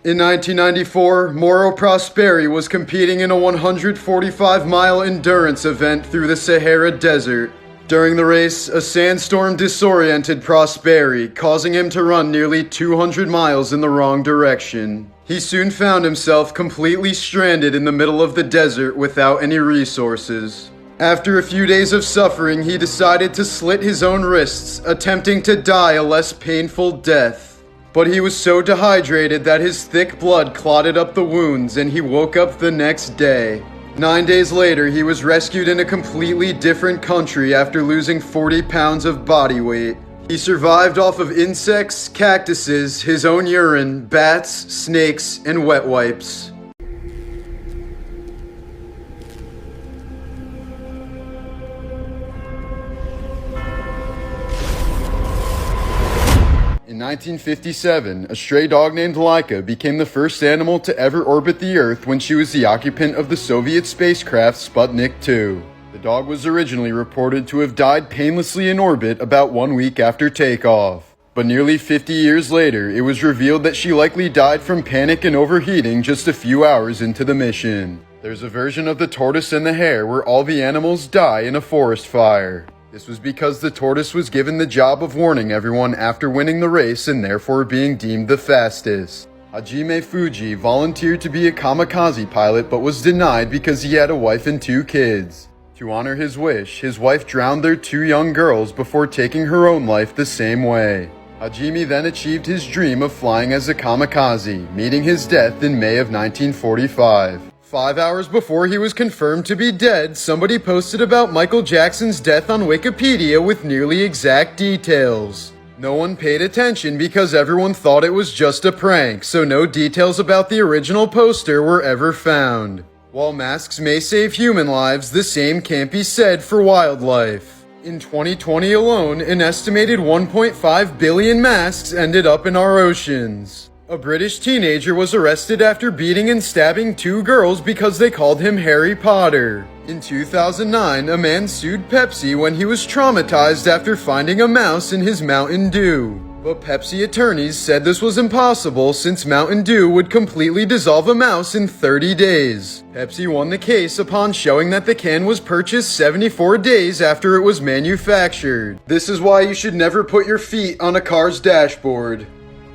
In 1994, Mauro Prosperi was competing in a 145-mile endurance event through the Sahara Desert. During the race, a sandstorm disoriented Prosperi, causing him to run nearly 200 miles in the wrong direction. He soon found himself completely stranded in the middle of the desert without any resources. After a few days of suffering, he decided to slit his own wrists, attempting to die a less painful death. But he was so dehydrated that his thick blood clotted up the wounds, and he woke up the next day. 9 days later, he was rescued in a completely different country after losing 40 pounds of body weight. He survived off of insects, cactuses, his own urine, bats, snakes, and wet wipes. In 1957, a stray dog named Laika became the first animal to ever orbit the Earth when she was the occupant of the Soviet spacecraft Sputnik 2. The dog was originally reported to have died painlessly in orbit about 1 week after takeoff. But nearly 50 years later, it was revealed that she likely died from panic and overheating just a few hours into the mission. There's a version of the tortoise and the hare where all the animals die in a forest fire. This was because the tortoise was given the job of warning everyone after winning the race and therefore being deemed the fastest. Hajime Fuji volunteered to be a kamikaze pilot but was denied because he had a wife and 2 kids. To honor his wish, his wife drowned their 2 young girls before taking her own life the same way. Hajime then achieved his dream of flying as a kamikaze, meeting his death in May of 1945. 5 hours before he was confirmed to be dead, somebody posted about Michael Jackson's death on Wikipedia with nearly exact details. No one paid attention because everyone thought it was just a prank, so no details about the original poster were ever found. While masks may save human lives, the same can't be said for wildlife. In 2020 alone, an estimated 1.5 billion masks ended up in our oceans. A British teenager was arrested after beating and stabbing 2 girls because they called him Harry Potter. In 2009, a man sued Pepsi when he was traumatized after finding a mouse in his Mountain Dew. But Pepsi attorneys said this was impossible since Mountain Dew would completely dissolve a mouse in 30 days. Pepsi won the case upon showing that the can was purchased 74 days after it was manufactured. This is why you should never put your feet on a car's dashboard.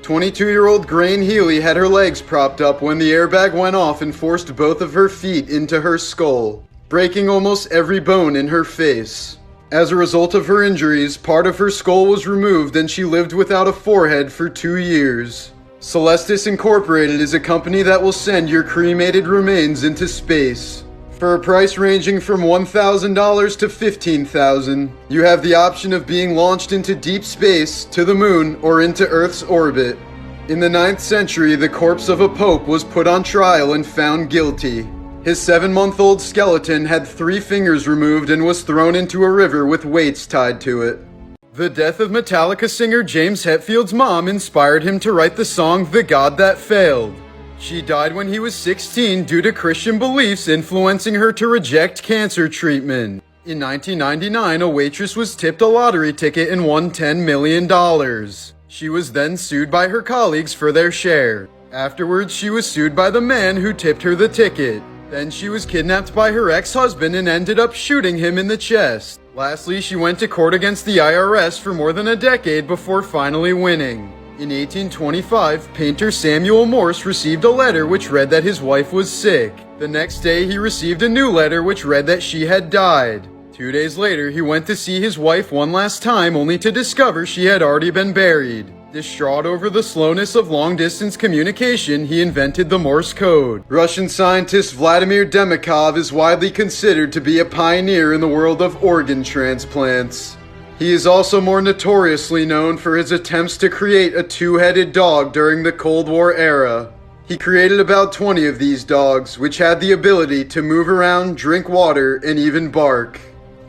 22-year-old Grain Healy had her legs propped up when the airbag went off and forced both of her feet into her skull, breaking almost every bone in her face. As a result of her injuries, part of her skull was removed and she lived without a forehead for 2 years. Celestis Incorporated is a company that will send your cremated remains into space. For a price ranging from $1,000 to $15,000, you have the option of being launched into deep space, to the moon, or into Earth's orbit. In the 9th century, the corpse of a pope was put on trial and found guilty. His 7-month-old skeleton had 3 fingers removed and was thrown into a river with weights tied to it. The death of Metallica singer James Hetfield's mom inspired him to write the song The God That Failed. She died when he was 16 due to Christian beliefs influencing her to reject cancer treatment. In 1999, a waitress was tipped a lottery ticket and won $10 million. She was then sued by her colleagues for their share. Afterwards, she was sued by the man who tipped her the ticket. Then she was kidnapped by her ex-husband and ended up shooting him in the chest. Lastly, she went to court against the IRS for more than a decade before finally winning. In 1825, painter Samuel Morse received a letter which read that his wife was sick. The next day, he received a new letter which read that she had died. 2 days later, he went to see his wife one last time only to discover she had already been buried. Distraught over the slowness of long-distance communication, he invented the Morse code. Russian scientist Vladimir Demikhov is widely considered to be a pioneer in the world of organ transplants. He is also more notoriously known for his attempts to create a 2-headed dog during the Cold War era. He created about 20 of these dogs, which had the ability to move around, drink water, and even bark.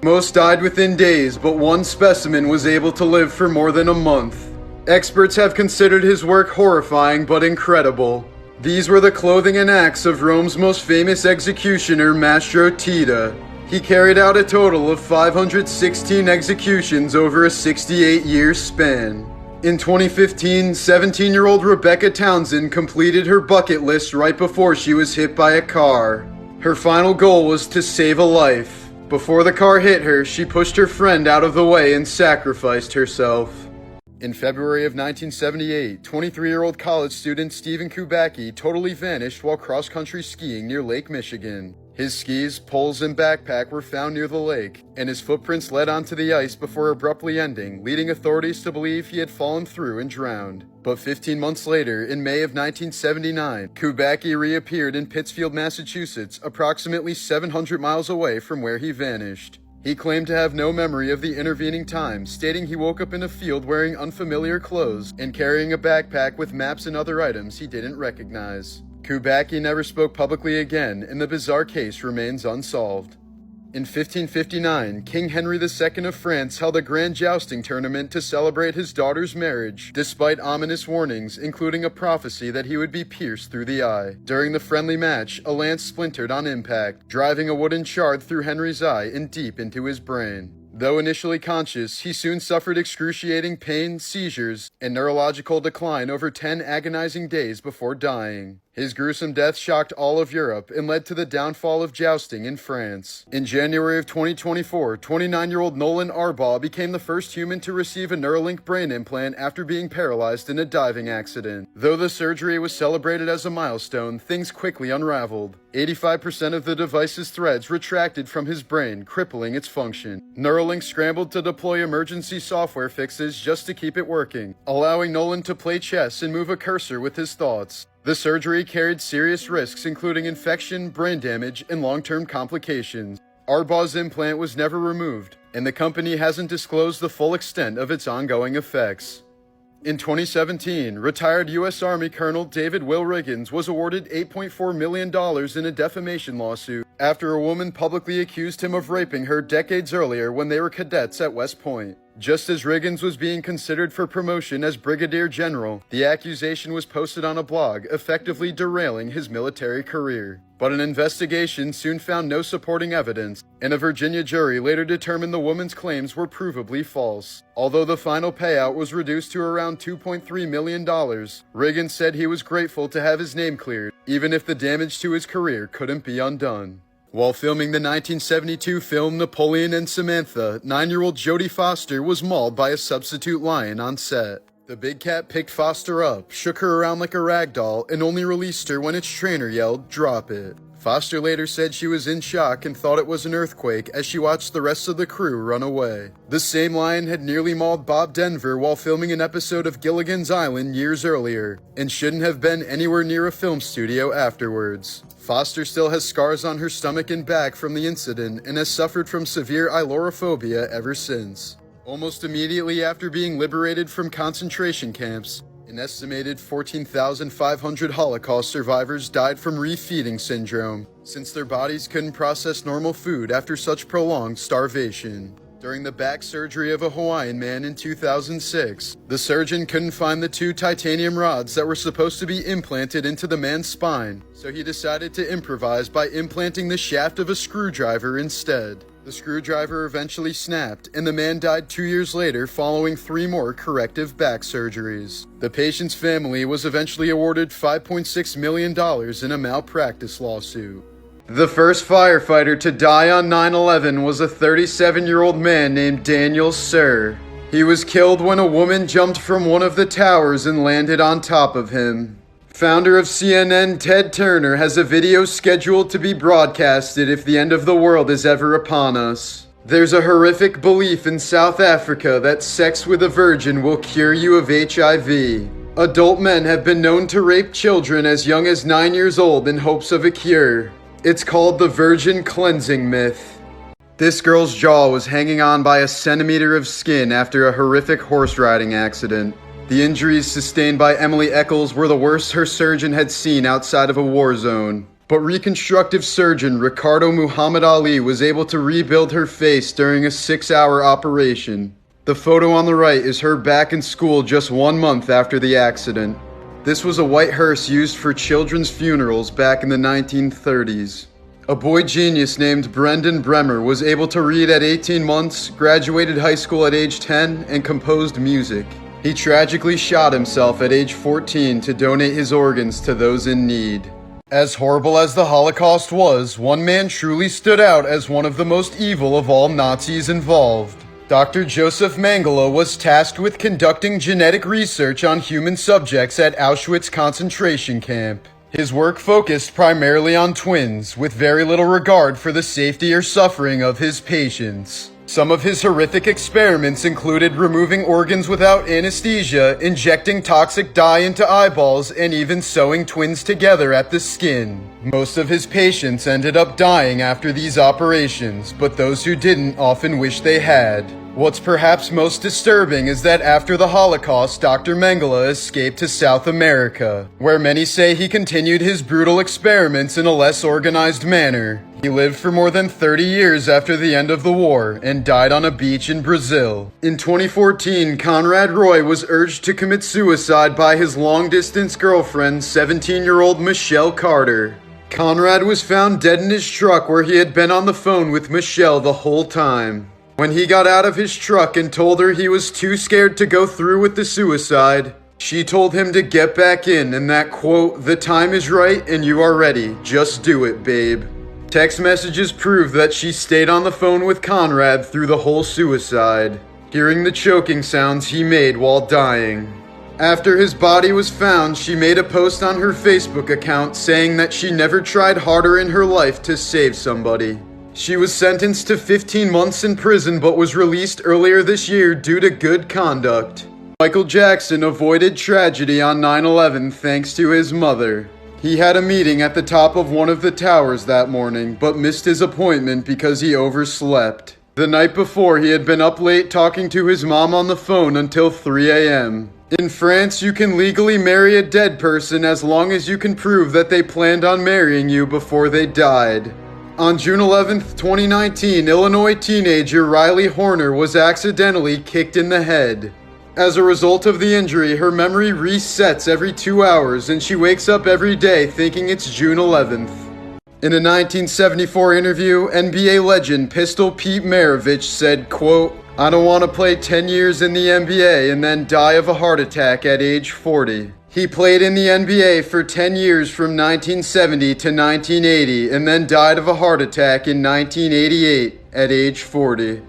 Most died within days, but one specimen was able to live for more than a month. Experts have considered his work horrifying but incredible. These were the clothing and acts of Rome's most famous executioner, Mastro Tita. He carried out a total of 516 executions over a 68-year span. In 2015, 17-year-old Rebecca Townsend completed her bucket list right before she was hit by a car. Her final goal was to save a life. Before the car hit her, she pushed her friend out of the way and sacrificed herself. In February of 1978, 23-year-old college student Stephen Kubacki totally vanished while cross-country skiing near Lake Michigan. His skis, poles, and backpack were found near the lake, and his footprints led onto the ice before abruptly ending, leading authorities to believe he had fallen through and drowned. But 15 months later, in May of 1979, Kubacki reappeared in Pittsfield, Massachusetts, approximately 700 miles away from where he vanished. He claimed to have no memory of the intervening time, stating he woke up in a field wearing unfamiliar clothes and carrying a backpack with maps and other items he didn't recognize. Kubacki never spoke publicly again, and the bizarre case remains unsolved. In 1559, King Henry II of France held a grand jousting tournament to celebrate his daughter's marriage, despite ominous warnings, including a prophecy that he would be pierced through the eye. During the friendly match, a lance splintered on impact, driving a wooden shard through Henry's eye and deep into his brain. Though initially conscious, he soon suffered excruciating pain, seizures, and neurological decline over 10 agonizing days before dying. His gruesome death shocked all of Europe and led to the downfall of jousting in France. In January of 2024, 29-year-old Nolan Arbaugh became the first human to receive a Neuralink brain implant after being paralyzed in a diving accident. Though the surgery was celebrated as a milestone, things quickly unraveled. 85% of the device's threads retracted from his brain, crippling its function. Neuralink scrambled to deploy emergency software fixes just to keep it working, allowing Nolan to play chess and move a cursor with his thoughts. The surgery carried serious risks, including infection, brain damage, and long-term complications. Arbaugh's implant was never removed, and the company hasn't disclosed the full extent of its ongoing effects. In 2017, retired U.S. Army Colonel David Will Riggins was awarded $8.4 million in a defamation lawsuit after a woman publicly accused him of raping her decades earlier when they were cadets at West Point. Just as Riggins was being considered for promotion as Brigadier General, the accusation was posted on a blog, effectively derailing his military career. But an investigation soon found no supporting evidence, and a Virginia jury later determined the woman's claims were provably false. Although the final payout was reduced to around $2.3 million, Riggins said he was grateful to have his name cleared, even if the damage to his career couldn't be undone. While filming the 1972 film Napoleon and Samantha, 9-year-old Jodie Foster was mauled by a substitute lion on set. The big cat picked Foster up, shook her around like a rag doll, and only released her when its trainer yelled, "Drop it." Foster later said she was in shock and thought it was an earthquake as she watched the rest of the crew run away. The same lion had nearly mauled Bob Denver while filming an episode of Gilligan's Island years earlier, and shouldn't have been anywhere near a film studio afterwards. Foster still has scars on her stomach and back from the incident and has suffered from severe ailurophobia ever since. Almost immediately after being liberated from concentration camps, an estimated 14,500 Holocaust survivors died from refeeding syndrome, since their bodies couldn't process normal food after such prolonged starvation. During the back surgery of a Hawaiian man in 2006, the surgeon couldn't find the 2 titanium rods that were supposed to be implanted into the man's spine, so he decided to improvise by implanting the shaft of a screwdriver instead. The screwdriver eventually snapped, and the man died 2 years later following 3 more corrective back surgeries. The patient's family was eventually awarded $5.6 million in a malpractice lawsuit. The first firefighter to die on 9/11 was a 37-year-old man named Daniel Sir. He was killed when a woman jumped from one of the towers and landed on top of him. Founder of CNN, Ted Turner, has a video scheduled to be broadcasted if the end of the world is ever upon us. There's a horrific belief in South Africa that sex with a virgin will cure you of HIV. Adult men have been known to rape children as young as 9 years old in hopes of a cure. It's called the virgin cleansing myth. This girl's jaw was hanging on by a centimeter of skin after a horrific horse riding accident. The injuries sustained by Emily Eccles were the worst her surgeon had seen outside of a war zone. But reconstructive surgeon Ricardo Muhammad Ali was able to rebuild her face during a 6-hour operation. The photo on the right is her back in school just 1 month after the accident. This was a white hearse used for children's funerals back in the 1930s. A boy genius named Brendan Bremer was able to read at 18 months, graduated high school at age 10, and composed music. He tragically shot himself at age 14 to donate his organs to those in need. As horrible as the Holocaust was, one man truly stood out as one of the most evil of all Nazis involved. Dr. Joseph Mengele was tasked with conducting genetic research on human subjects at Auschwitz concentration camp. His work focused primarily on twins, with very little regard for the safety or suffering of his patients. Some of his horrific experiments included removing organs without anesthesia, injecting toxic dye into eyeballs, and even sewing twins together at the skin. Most of his patients ended up dying after these operations, but those who didn't often wish they had. What's perhaps most disturbing is that after the Holocaust, Dr. Mengele escaped to South America, where many say he continued his brutal experiments in a less organized manner. He lived for more than 30 years after the end of the war and died on a beach in Brazil. In 2014, Conrad Roy was urged to commit suicide by his long-distance girlfriend, 17-year-old Michelle Carter. Conrad was found dead in his truck where he had been on the phone with Michelle the whole time. When he got out of his truck and told her he was too scared to go through with the suicide, she told him to get back in and that, quote, "The time is right and you are ready. Just do it, babe." Text messages prove that she stayed on the phone with Conrad through the whole suicide, hearing the choking sounds he made while dying. After his body was found, she made a post on her Facebook account saying that she never tried harder in her life to save somebody. She was sentenced to 15 months in prison but was released earlier this year due to good conduct. Michael Jackson avoided tragedy on 9/11 thanks to his mother. He had a meeting at the top of one of the towers that morning, but missed his appointment because he overslept. The night before, he had been up late talking to his mom on the phone until 3 a.m. In France, you can legally marry a dead person as long as you can prove that they planned on marrying you before they died. On June 11, 2019, Illinois teenager Riley Horner was accidentally kicked in the head. As a result of the injury, her memory resets every 2 hours and she wakes up every day thinking it's June 11th. In a 1974 interview, NBA legend Pistol Pete Maravich said, quote, "I don't want to play 10 years in the NBA and then die of a heart attack at age 40. He played in the NBA for 10 years from 1970 to 1980 and then died of a heart attack in 1988 at age 40.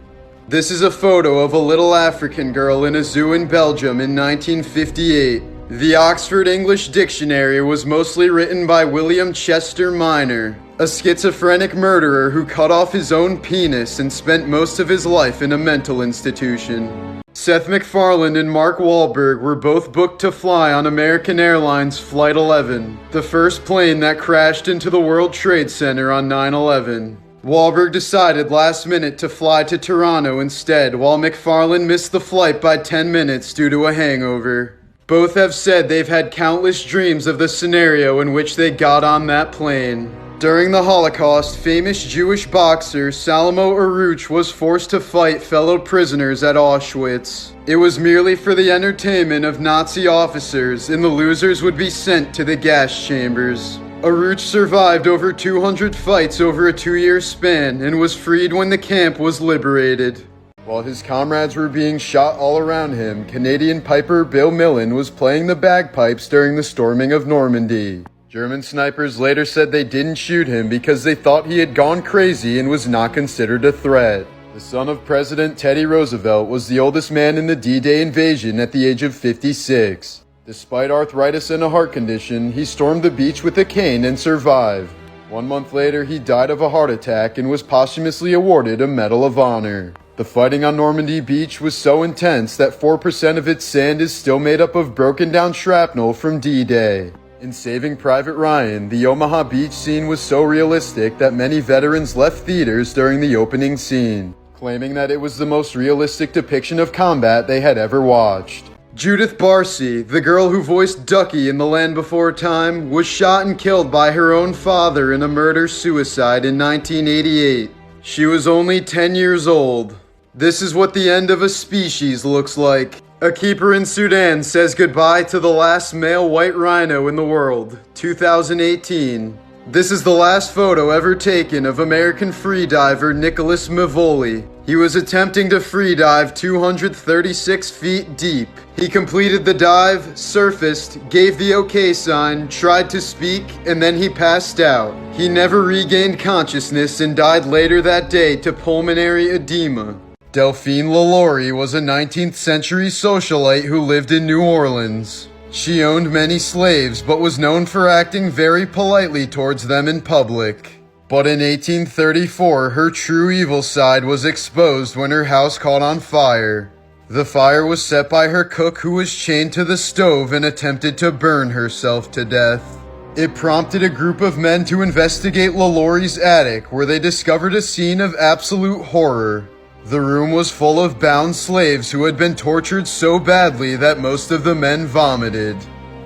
This is a photo of a little African girl in a zoo in Belgium in 1958. The Oxford English Dictionary was mostly written by William Chester Minor, a schizophrenic murderer who cut off his own penis and spent most of his life in a mental institution. Seth MacFarlane and Mark Wahlberg were both booked to fly on American Airlines Flight 11, the first plane that crashed into the World Trade Center on 9/11. Wahlberg decided last minute to fly to Toronto instead, while MacFarlane missed the flight by 10 minutes due to a hangover. Both have said they've had countless dreams of the scenario in which they got on that plane. During the Holocaust, famous Jewish boxer Shlomo Aruch was forced to fight fellow prisoners at Auschwitz. It was merely for the entertainment of Nazi officers, and the losers would be sent to the gas chambers. Aruch survived over 200 fights over a 2-year span and was freed when the camp was liberated. While his comrades were being shot all around him, Canadian piper Bill Millen was playing the bagpipes during the storming of Normandy. German snipers later said they didn't shoot him because they thought he had gone crazy and was not considered a threat. The son of President Teddy Roosevelt was the oldest man in the D-Day invasion at the age of 56. Despite arthritis and a heart condition, he stormed the beach with a cane and survived. 1 month later, he died of a heart attack and was posthumously awarded a Medal of Honor. The fighting on Normandy Beach was so intense that 4% of its sand is still made up of broken down shrapnel from D-Day. In Saving Private Ryan, the Omaha Beach scene was so realistic that many veterans left theaters during the opening scene, claiming that it was the most realistic depiction of combat they had ever watched. Judith Barcy, the girl who voiced Ducky in The Land Before Time, was shot and killed by her own father in a murder-suicide in 1988. She was only 10 years old. This is what the end of a species looks like. A keeper in Sudan says goodbye to the last male white rhino in the world, 2018. This is the last photo ever taken of American freediver Nicholas Mivoli. He was attempting to free dive 236 feet deep. He completed the dive, surfaced, gave the OK sign, tried to speak, and then he passed out. He never regained consciousness and died later that day to pulmonary edema. Delphine LaLaurie was a 19th century socialite who lived in New Orleans. She owned many slaves, but was known for acting very politely towards them in public. But in 1834, her true evil side was exposed when her house caught on fire. The fire was set by her cook, who was chained to the stove and attempted to burn herself to death. It prompted a group of men to investigate LaLaurie's attic, where they discovered a scene of absolute horror. The room was full of bound slaves who had been tortured so badly that most of the men vomited.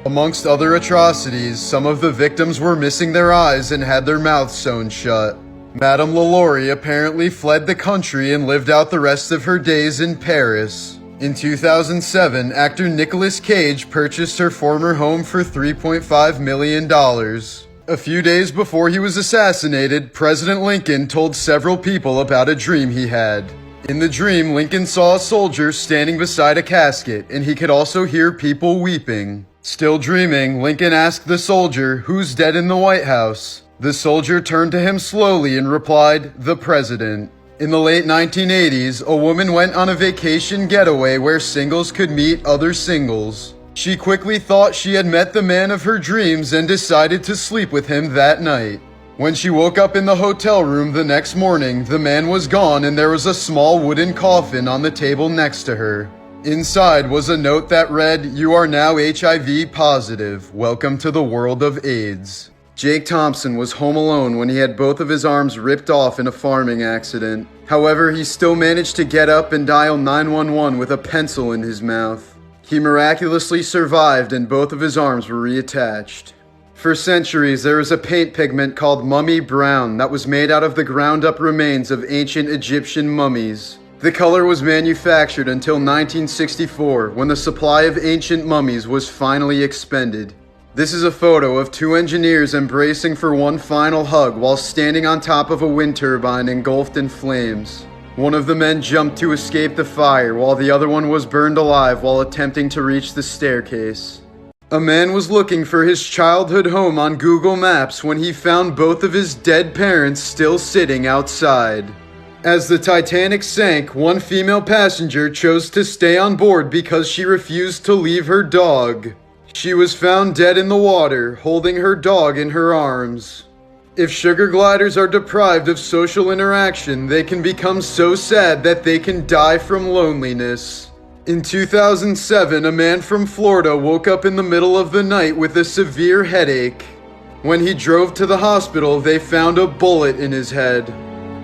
Amongst other atrocities, some of the victims were missing their eyes and had their mouths sewn shut. Madame LaLaurie apparently fled the country and lived out the rest of her days in Paris. In 2007, actor Nicolas Cage purchased her former home for $3.5 million. A few days before he was assassinated, President Lincoln told several people about a dream he had. In the dream, Lincoln saw a soldier standing beside a casket, and he could also hear people weeping. Still dreaming, Lincoln asked the soldier, "Who's dead in the White House?" The soldier turned to him slowly and replied, "The president." In the late 1980s, a woman went on a vacation getaway where singles could meet other singles. She quickly thought she had met the man of her dreams and decided to sleep with him that night. When she woke up in the hotel room the next morning, the man was gone and there was a small wooden coffin on the table next to her. Inside was a note that read, "You are now HIV positive. Welcome to the world of AIDS." Jake Thompson was home alone when he had both of his arms ripped off in a farming accident. However, he still managed to get up and dial 911 with a pencil in his mouth. He miraculously survived and both of his arms were reattached. For centuries, there was a paint pigment called mummy brown that was made out of the ground-up remains of ancient Egyptian mummies. The color was manufactured until 1964, when the supply of ancient mummies was finally expended. This is a photo of two engineers embracing for one final hug while standing on top of a wind turbine engulfed in flames. One of the men jumped to escape the fire, while the other one was burned alive while attempting to reach the staircase. A man was looking for his childhood home on Google Maps when he found both of his dead parents still sitting outside. As the Titanic sank, one female passenger chose to stay on board because she refused to leave her dog. She was found dead in the water, holding her dog in her arms. If sugar gliders are deprived of social interaction, they can become so sad that they can die from loneliness. In 2007, a man from Florida woke up in the middle of the night with a severe headache. When he drove to the hospital, they found a bullet in his head.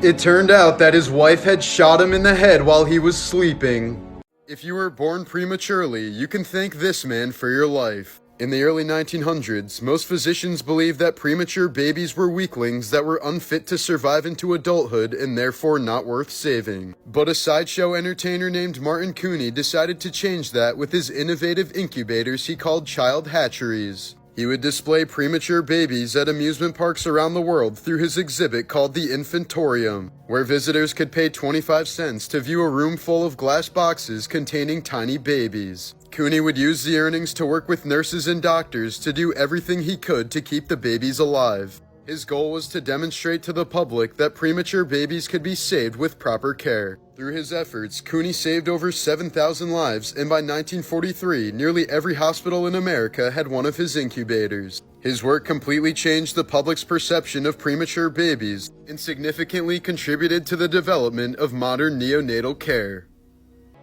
It turned out that his wife had shot him in the head while he was sleeping. If you were born prematurely, you can thank this man for your life. In the early 1900s, most physicians believed that premature babies were weaklings that were unfit to survive into adulthood and therefore not worth saving. But a sideshow entertainer named Martin Cooney decided to change that with his innovative incubators he called child hatcheries. He would display premature babies at amusement parks around the world through his exhibit called the Infantorium, where visitors could pay 25 cents to view a room full of glass boxes containing tiny babies. Cooney would use the earnings to work with nurses and doctors to do everything he could to keep the babies alive. His goal was to demonstrate to the public that premature babies could be saved with proper care. Through his efforts, Cooney saved over 7,000 lives, and by 1943, nearly every hospital in America had one of his incubators. His work completely changed the public's perception of premature babies and significantly contributed to the development of modern neonatal care.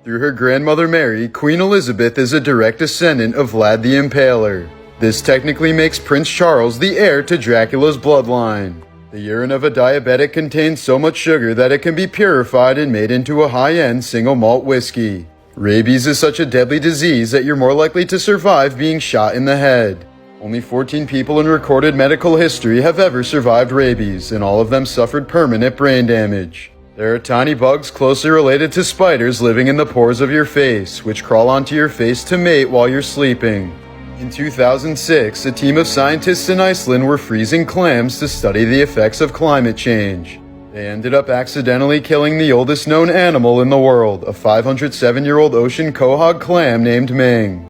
Through her grandmother Mary, Queen Elizabeth is a direct descendant of Vlad the Impaler. This technically makes Prince Charles the heir to Dracula's bloodline. The urine of a diabetic contains so much sugar that it can be purified and made into a high-end single malt whiskey. Rabies is such a deadly disease that you're more likely to survive being shot in the head. Only 14 people in recorded medical history have ever survived rabies, and all of them suffered permanent brain damage. There are tiny bugs closely related to spiders living in the pores of your face, which crawl onto your face to mate while you're sleeping. In 2006, a team of scientists in Iceland were freezing clams to study the effects of climate change. They ended up accidentally killing the oldest known animal in the world, a 507-year-old ocean quahog clam named Ming.